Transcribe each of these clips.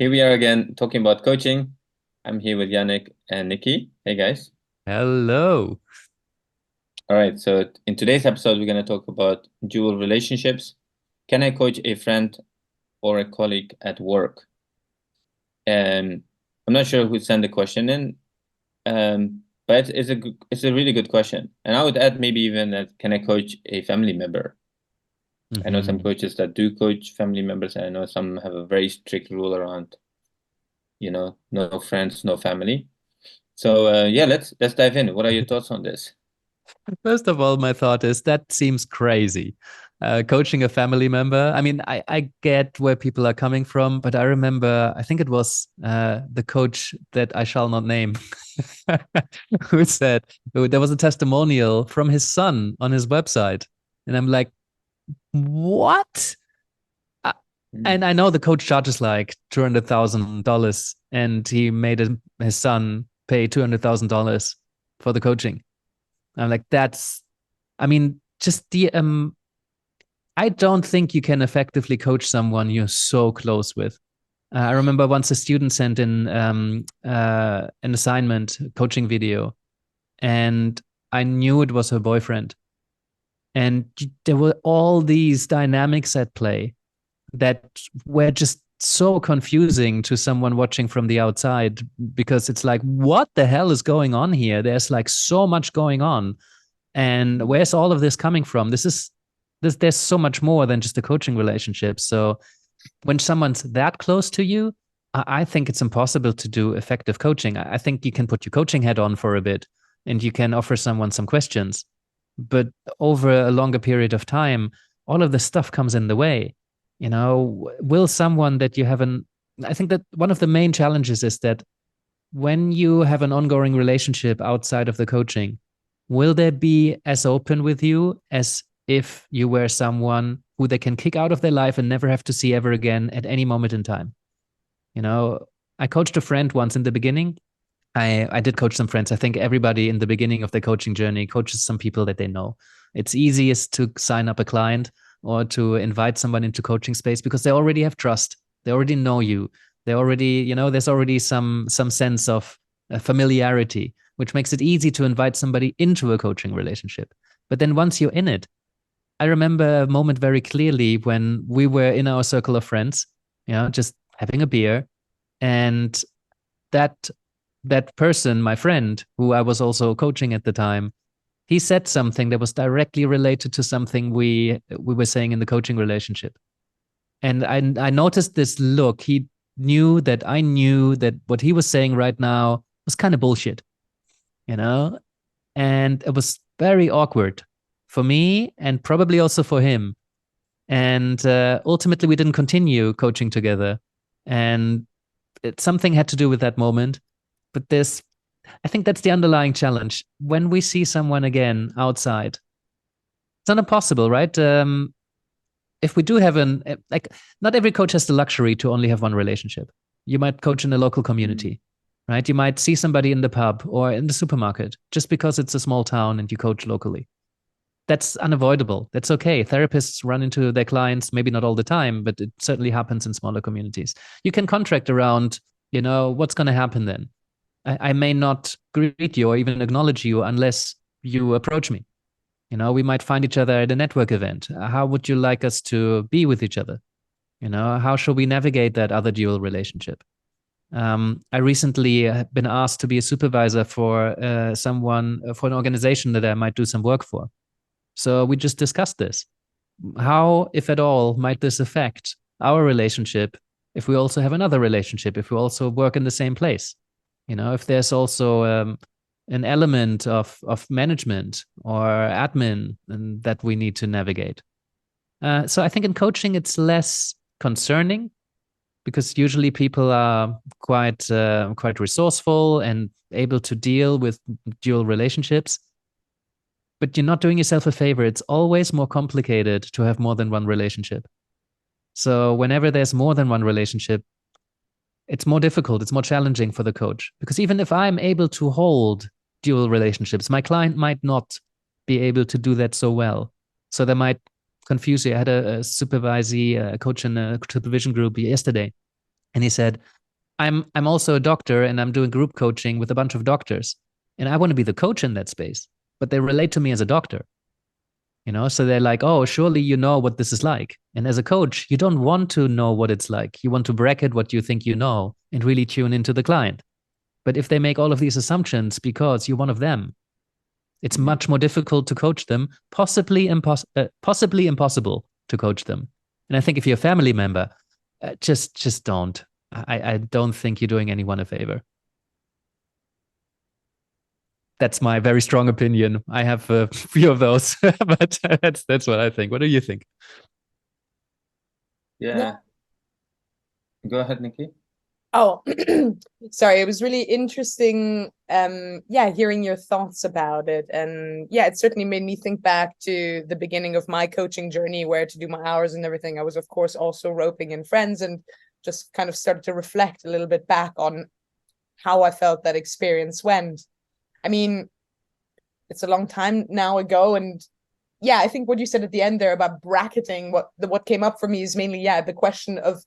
Here we are again talking about coaching. I'm here with Yannick and Nicki. Hey guys. Hello. All right, so in today's episode, we're going to talk about dual relationships. Can I coach a friend or a colleague at work? And I'm not sure who sent the question in, but it's a really good question. And I would add maybe even that can I coach a family member? I know some hmm coaches that do coach family members, and I know some have a very strict rule around, no friends, no family. So yeah, let's dive in. What are your thoughts on this? First of all, my thought is that seems crazy. Coaching a family member. I mean, I get where people are coming from, but I remember, I think it was the coach that I shall not name, who said there was a testimonial from his son on his website. And I'm like, what? Uh, Mm. And I know the coach charges like $200,000 and he made his son pay $200,000 for the coaching. I'm like, I mean, just I don't think you can effectively coach someone you're so close with. I remember once a student sent in an assignment coaching video, and I knew it was her boyfriend. And there were all these dynamics at play that were just so confusing to someone watching from the outside because it's like, what the hell is going on here? There's like so much going on. And where's all of this coming from? There's so much more than just a coaching relationship. So when someone's that close to you, I think it's impossible to do effective coaching. I think you can put your coaching hat on for a bit and you can offer someone some questions. But over a longer period of time, all of this stuff comes in the way. Will someone that you haven't, I think that one of the main challenges is that when you have an ongoing relationship outside of the coaching, will they be as open with you as if you were someone who they can kick out of their life and never have to see ever again at any moment in time? You know, I coached a friend once in the beginning. I did coach some friends. I think everybody in the beginning of their coaching journey coaches some people that they know. It's easiest to sign up a client or to invite someone into coaching space because they already have trust. They already know you. They already, there's already some sense of familiarity, which makes it easy to invite somebody into a coaching relationship. But then once you're in it, I remember a moment very clearly when we were in our circle of friends, just having a beer, and that that person, my friend, who I was also coaching at the time, he said something that was directly related to something we were saying in the coaching relationship. And I noticed this look. He knew that I knew that what he was saying right now was kind of bullshit, you know? And it was very awkward for me and probably also for him. And ultimately, we didn't continue coaching together. And something had to do with that moment. But I think that's the underlying challenge. When we see someone again outside, it's not impossible, right? If we do have like, not every coach has the luxury to only have one relationship. You might coach in a local Mm. community, right? You might see somebody in the pub or in the supermarket just because it's a small town and you coach locally. That's unavoidable. That's okay. Therapists run into their clients, maybe not all the time, but it certainly happens in smaller communities. You can contract around, what's going to happen then. I may not greet you or even acknowledge you unless you approach me. We might find each other at a network event. How would you like us to be with each other? How should we navigate that other dual relationship? I recently have been asked to be a supervisor for for an organization that I might do some work for. So we just discussed this. How, if at all, might this affect our relationship if we also have another relationship, if we also work in the same place? If there's also an element of management or admin and that we need to navigate. So I think in coaching, it's less concerning because usually people are quite resourceful and able to deal with dual relationships. But you're not doing yourself a favor. It's always more complicated to have more than one relationship. So whenever there's more than one relationship, it's more difficult, it's more challenging for the coach. Because even if I'm able to hold dual relationships, my client might not be able to do that so well. So they might confuse you. I had a supervisee, a coach in a supervision group yesterday, And he said, I'm also a doctor and I'm doing group coaching with a bunch of doctors. And I want to be the coach in that space, but they relate to me as a doctor. So they're like, oh, surely you know what this is like. And as a coach, you don't want to know what it's like. You want to bracket what you think you know and really tune into the client. But if they make all of these assumptions because you're one of them, it's Mhm. much more difficult to coach them, possibly impossible to coach them. And I think if you're a family member, just don't. I don't think you're doing anyone a favor. That's my very strong opinion. I have a few of those, but that's what I think. What do you think? Yeah. Yeah. Go ahead, Nikki. Oh, sorry. It was really interesting. Yeah, hearing your thoughts about it. And yeah, it certainly made me think back to the beginning of my coaching journey, where to do my hours and everything. I was, of course, also roping in friends and just kind of started to reflect a little bit back on how I felt that experience went. I mean, it's a long time now ago, and yeah, I think what you said at the end there about bracketing, what came up for me is mainly, yeah, the question of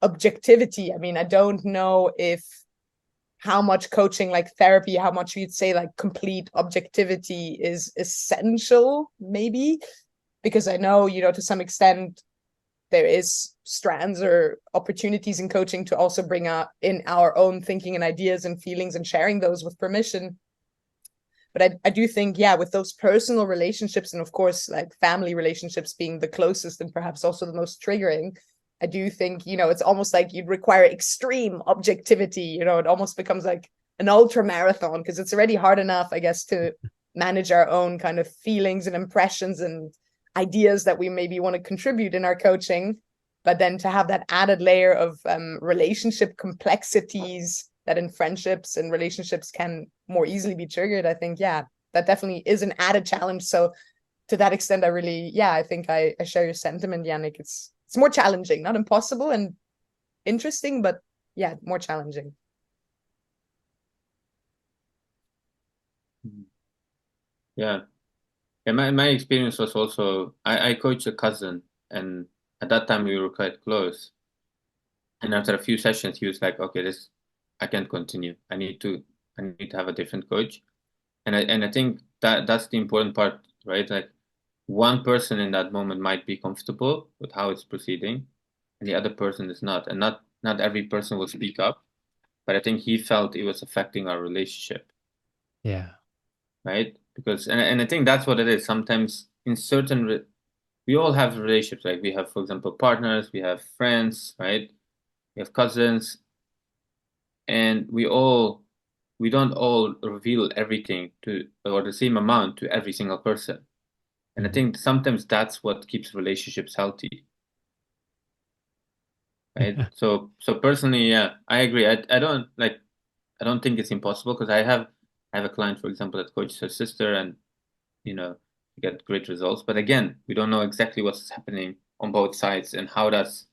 objectivity. I mean, I don't know if how much coaching, like therapy, how much you'd say like complete objectivity is essential, maybe, because I know, to some extent there is strands or opportunities in coaching to also bring in our own thinking and ideas and feelings and sharing those with permission. But I do think, yeah, with those personal relationships, and of course like family relationships being the closest and perhaps also the most triggering, I do think, it's almost like you'd require extreme objectivity. It almost becomes like an ultra marathon, because it's already hard enough, I guess, to manage our own kind of feelings and impressions and ideas that we maybe want to contribute in our coaching. But then to have that added layer of relationship complexities that in friendships and relationships can more easily be triggered, I think, yeah, that definitely is an added challenge. So to that extent, I think I share your sentiment, Yannick. It's more challenging, not impossible and interesting, but yeah, more challenging. Mhm. Yeah. Yeah, my experience was also I coached a cousin, and at that time we were quite close. And after a few sessions he was like, okay, this I can't continue. I need to have a different coach. And I think that's the important part, right? Like one person in that moment might be comfortable with how it's proceeding, and the other person is not. And not every person will speak up, but I think he felt it was affecting our relationship, Yeah. right? Because and I think that's what it is. Sometimes in we all have relationships. Like we have, for example, partners, we have friends, right? We have cousins, and we don't all reveal everything to or the same amount to every single person. And I Mhm. think sometimes that's what keeps relationships healthy, right? Yeah. So personally, yeah, I agree. I don't think it's impossible, because I have a client, for example, that coaches her sister, and get great results. But again, we don't know exactly what's happening on both sides and how that's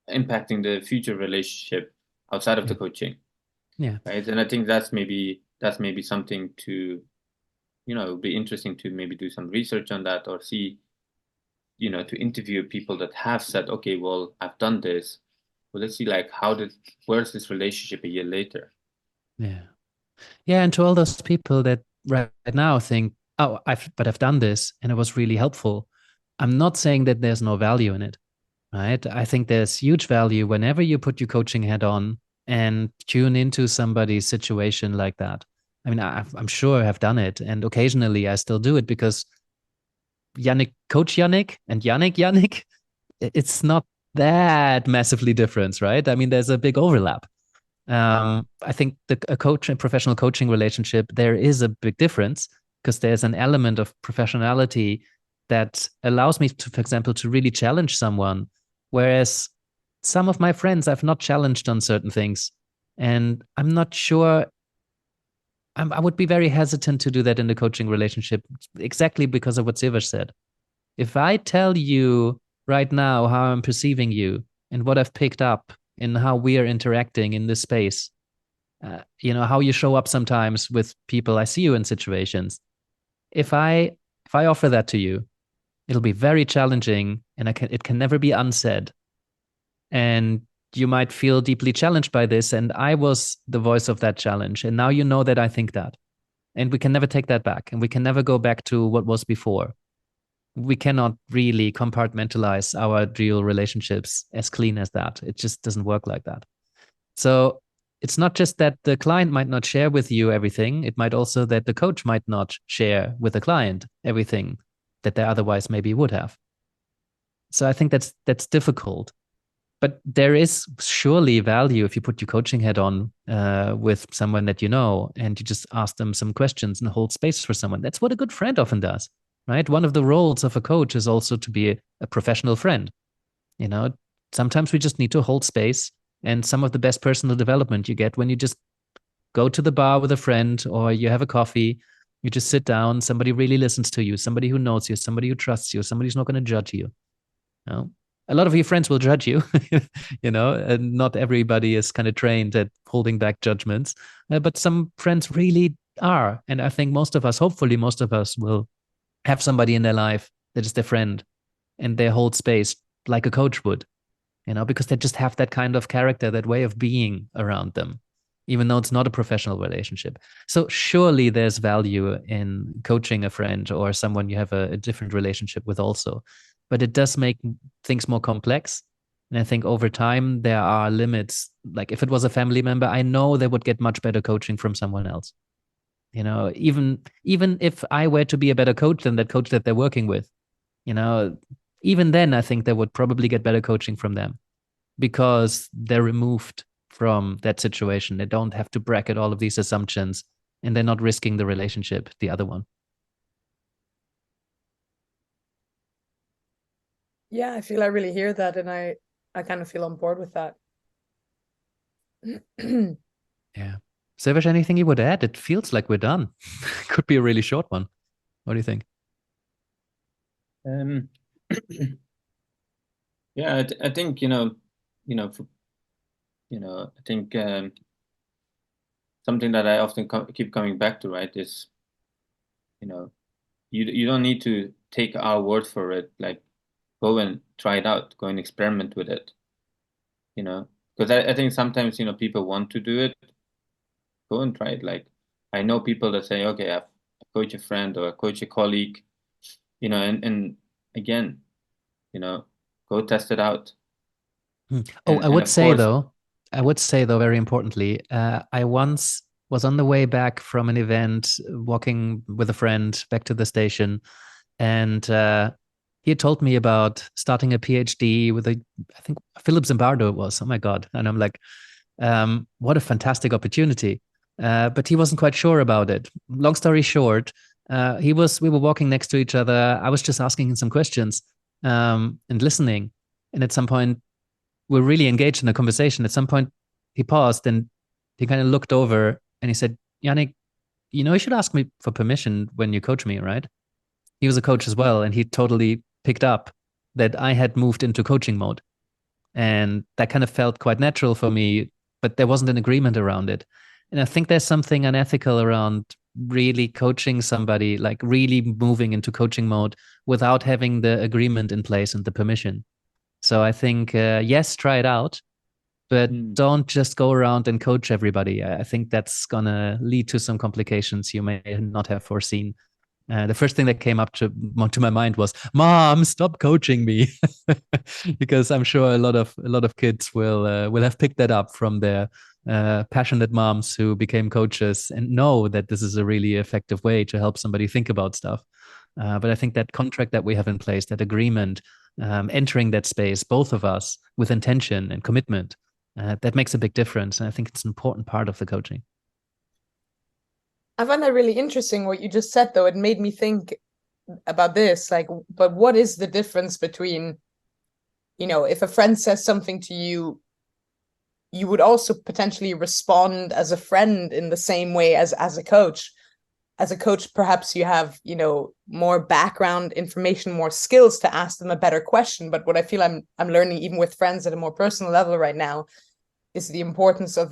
impacting the future relationship outside of the Yeah. coaching, Yeah. right? And I think that's maybe something to, it would be interesting to maybe do some research on that, or see, to interview people that have said, okay, well, I've done this. Well, let's see, like, where's this relationship a year later? Yeah. Yeah. And to all those people that right now think, oh, I've done this and it was really helpful. I'm not saying that there's no value in it, right? I think there's huge value whenever you put your coaching hat on and tune into somebody's situation like that. I mean, I'm sure I've done it, and occasionally I still do it because Coach Yannick and Yannick, it's not that massively different, right? I mean, there's a big overlap. I think a coach and professional coaching relationship, there is a big difference because there's an element of professionality that allows me to, for example, to really challenge someone. Whereas some of my friends I've not challenged on certain things. And I'm not sure, I would be very hesitant to do that in the coaching relationship, exactly because of what Sivash said. If I tell you right now how I'm perceiving you and what I've picked up in how we are interacting in this space, how you show up sometimes with people, I see you in situations. If I offer that to you, it'll be very challenging, and it can never be unsaid. And you might feel deeply challenged by this. And I was the voice of that challenge. And now you know that I think that. And we can never take that back. And we can never go back to what was before. We cannot really compartmentalize our dual relationships as clean as that. It just doesn't work like that. So it's not just that the client might not share with you everything. It might also that the coach might not share with the client everything that they otherwise maybe would have. So I think that's difficult. But there is surely value if you put your coaching hat on with someone that you know and you just ask them some questions and hold space for someone. That's what a good friend often does, right? One of the roles of a coach is also to be a professional friend. You know, sometimes we just need to hold space. And some of the best personal development you get when you just go to the bar with a friend or you have a coffee, you just sit down, somebody really listens to you, somebody who knows you, somebody who trusts you, somebody who's not going to judge you. You know? A lot of your friends will judge you, and not everybody is kind of trained at holding back judgments, but some friends really are. And I think most of us, hopefully most of us will have somebody in their life that is their friend and they hold space like a coach would, because they just have that kind of character, that way of being around them, even though it's not a professional relationship. So surely there's value in coaching a friend or someone you have a different relationship with also. But it does make things more complex. And I think over time, there are limits. Like if it was a family member, I know they would get much better coaching from someone else. Even if I were to be a better coach than that coach that they're working with, even then, I think they would probably get better coaching from them because they're removed from that situation. They don't have to bracket all of these assumptions and they're not risking the relationship, the other one. Yeah, I feel I really hear that, and I kind of feel on board with that. Yeah. Siawash, anything you would add? It feels like we're done. Could be a really short one. What do you think? Yeah, I think I think something that I often keep coming back to, right, is you don't need to take our word for it. Like, go and try it out. Go and experiment with it. Because I think sometimes people want to do it. Go and try it. Like, I know people that say, okay, I coach a friend or I coach a colleague, and again, go test it out. Oh, And of course, I would say though, very importantly, I once was on the way back from an event, walking with a friend back to the station, and he had told me about starting a PhD with I think Philip Zimbardo it was. Oh my God. And I'm like, what a fantastic opportunity. But he wasn't quite sure about it. Long story short, we were walking next to each other. I was just asking him some questions and listening. And at some point, we're really engaged in a conversation. At some point, he paused and he kind of looked over and he said, Yannick, you should ask me for permission when you coach me, right? He was a coach as well. And he totally picked up that I had moved into coaching mode. And that kind of felt quite natural for me, but there wasn't an agreement around it. And I think there's something unethical around really coaching somebody, like really moving into coaching mode without having the agreement in place and the permission. So I think, yes, try it out, but don't just go around and coach everybody. I think that's going to lead to some complications you may not have foreseen. The first thing that came up to my mind was, "Mom, stop coaching me," because I'm sure a lot of kids will have picked that up from their passionate moms who became coaches and know that this is a really effective way to help somebody think about stuff. But I think that contract that we have in place, that agreement, entering that space, both of us with intention and commitment, that makes a big difference. And I think it's an important part of the coaching. I find that really interesting what you just said, though. It made me think about this, like, but what is the difference between, if a friend says something to you, you would also potentially respond as a friend in the same way as a coach. As a coach, perhaps you have, more background information, more skills to ask them a better question. But what I feel I'm learning, even with friends at a more personal level right now, is the importance of,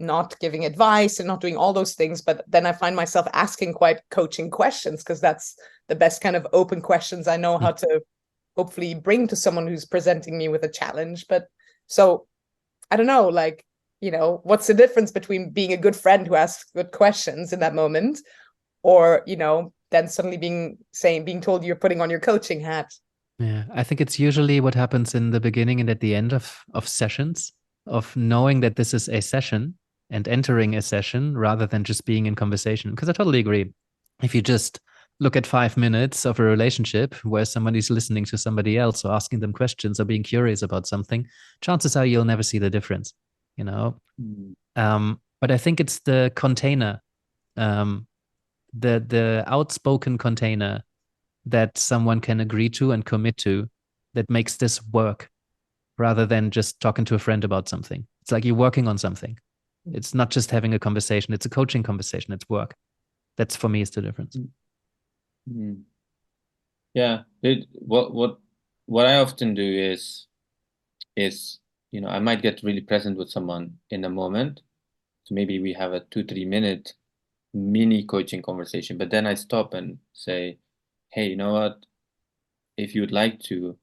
not giving advice and not doing all those things. But then I find myself asking quite coaching questions, because that's the best kind of open questions I know how to hopefully bring to someone who's presenting me with a challenge. But so I don't know, like, what's the difference between being a good friend who asks good questions in that moment, or, then suddenly being told you're putting on your coaching hat. Yeah, I think it's usually what happens in the beginning and at the end of sessions, of knowing that this is a session and entering a session rather than just being in conversation. Because I totally agree. If you just look at 5 minutes of a relationship where somebody's listening to somebody else or asking them questions or being curious about something, chances are you'll never see the difference, you know? But I think it's the container, the outspoken container that someone can agree to and commit to that makes this work rather than just talking to a friend about something. It's like you're working on something. It's not just having a conversation, it's a coaching conversation, it's work. That's for me is the difference. Yeah. What I often do is I might get really present with someone in a moment. So maybe we have a 2-3 minute mini coaching conversation, but then I stop and say, hey, you know what? If you would like to,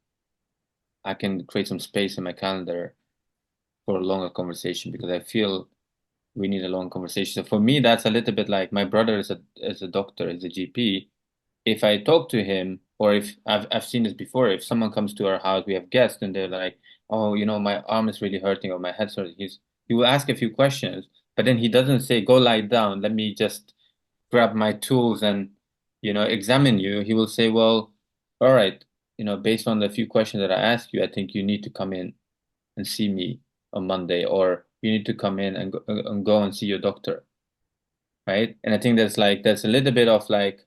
I can create some space in my calendar for a longer conversation because I feel we need a long conversation. So for me, that's a little bit like my brother is a doctor, is a GP. If I talk to him, or if I've seen this before, if someone comes to our house, we have guests, and they're like, "Oh, my arm is really hurting or my head's hurting." He will ask a few questions, but then he doesn't say, "Go lie down. Let me just grab my tools and examine you." He will say, "Well, all right, based on the few questions that I asked you, I think you need to come in and see me on Monday, or you need to come in and go and see your doctor." Right? And I think that's a little bit of like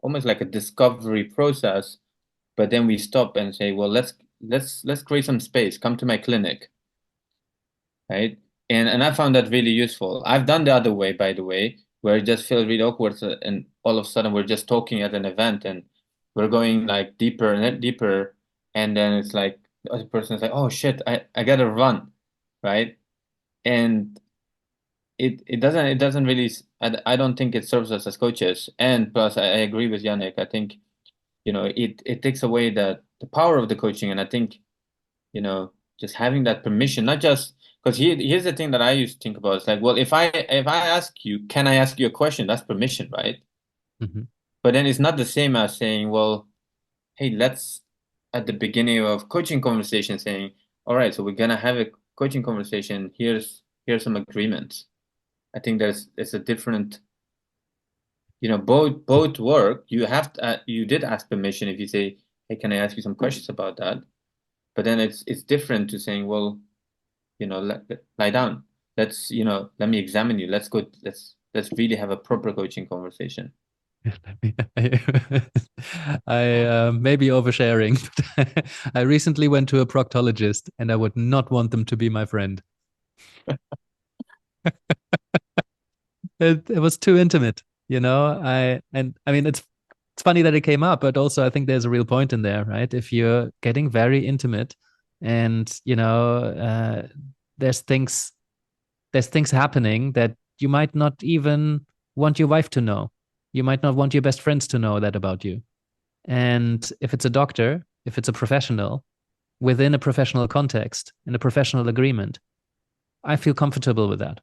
almost like a discovery process, but then we stop and say, well, let's create some space. Come to my clinic, right? And I found that really useful. I've done the other way, by the way, where it just feels really awkward, and all of a sudden we're just talking at an event and we're going like deeper and deeper, and then it's like the other person's like, oh shit, I gotta run, right? And it doesn't really I don't think it serves us as coaches. And plus I agree with Yannick. I think it takes away the power of the coaching. And I think just having that permission, not just because here's the thing that I used to think about. It's like, well, if I ask you, can I ask you a question? That's permission, right? Mm-hmm. But then it's not the same as saying, well, hey, let's at the beginning of coaching conversation saying, all right, so we're gonna have a coaching conversation. Here's some agreements. I think it's a different, both work. You did ask permission if you say, hey, can I ask you some questions about that? But then it's different to saying, well, lie down. Let me examine you. Let's go. Let's really have a proper coaching conversation. I may be oversharing, but I recently went to a proctologist and I would not want them to be my friend. It was too intimate, I mean it's funny that it came up, but also I think there's a real point in there, right? If you're getting very intimate and there's things happening that you might not even want your wife to know. You might not want your best friends to know that about you. And if it's a doctor, if it's a professional, within a professional context, in a professional agreement, I feel comfortable with that.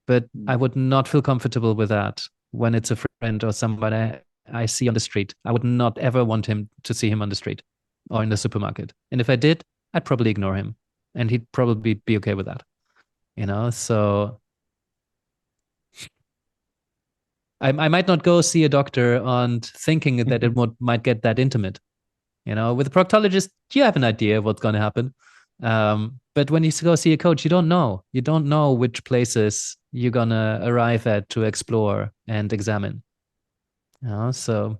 But I would not feel comfortable with that when it's a friend or somebody I see on the street. I would not ever want him to see him on the street or in the supermarket. And if I did, I'd probably ignore him and he'd probably be okay with that. So I might not go see a doctor on thinking that it might get that intimate. With a proctologist, you have an idea of what's going to happen. But when you go see a coach, you don't know. You don't know which places you're going to arrive at to explore and examine. So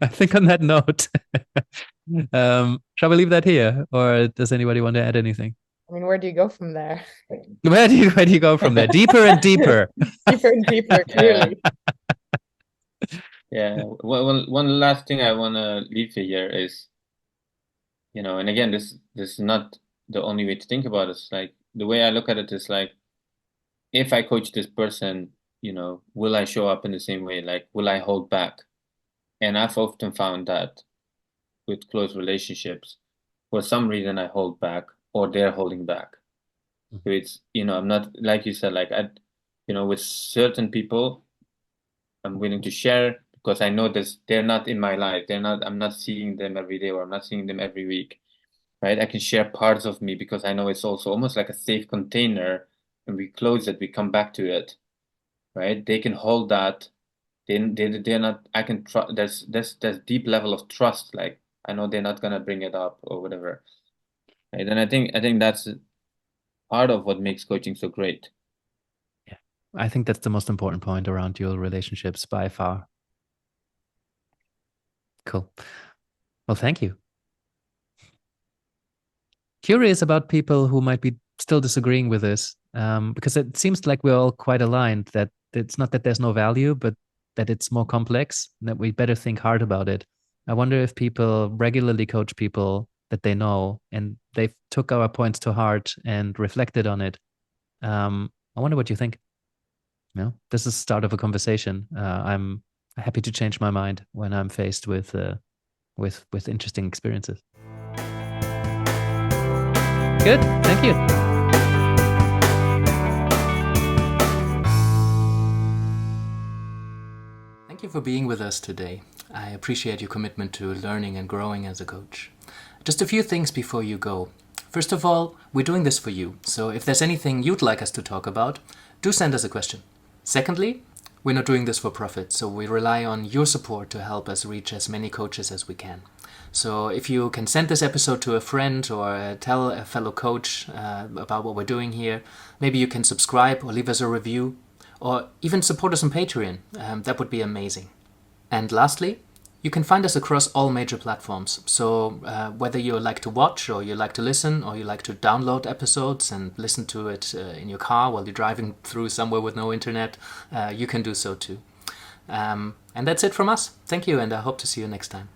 I think on that note, shall we leave that here? Or does anybody want to add anything? I mean, where do you go from there? Where do you go from there? Deeper and deeper. Deeper and deeper, clearly. Yeah. One last thing I want to leave here is, and again, this is not the only way to think about it. It's like the way I look at it is like, if I coach this person, will I show up in the same way? Like, will I hold back? And I've often found that with close relationships, for some reason I hold back or they're holding back. So it's, I'm not, like you said, like with certain people, I'm willing to share because I know this, they're not in my life. I'm not seeing them every day or I'm not seeing them every week, right? I can share parts of me because I know it's also almost like a safe container. And we close it, we come back to it, right? They can hold that. They're not, I can trust, there's deep level of trust. Like, I know they're not gonna bring it up or whatever. Right? And I think that's part of what makes coaching so great. Yeah, I think that's the most important point around dual relationships by far. Cool. Well, thank you. Curious about people who might be still disagreeing with this, because it seems like we're all quite aligned that it's not that there's no value, but that it's more complex, and that we better think hard about it. I wonder if people regularly coach people that they know and they've took our points to heart and reflected on it. I wonder what you think. This is the start of a conversation. I'm happy to change my mind when I'm faced with interesting experiences. Good. Thank you. Thank you for being with us today. I appreciate your commitment to learning and growing as a coach. Just a few things before you go. First of all, we're doing this for you. So if there's anything you'd like us to talk about, do send us a question. Secondly, we're not doing this for profit, so we rely on your support to help us reach as many coaches as we can. So if you can send this episode to a friend or tell a fellow coach about what we're doing here, maybe you can subscribe or leave us a review or even support us on Patreon. That would be amazing. And lastly, you can find us across all major platforms. So whether you like to watch or you like to listen or you like to download episodes and listen to it in your car while you're driving through somewhere with no internet, you can do so too. And that's it from us. Thank you, and I hope to see you next time.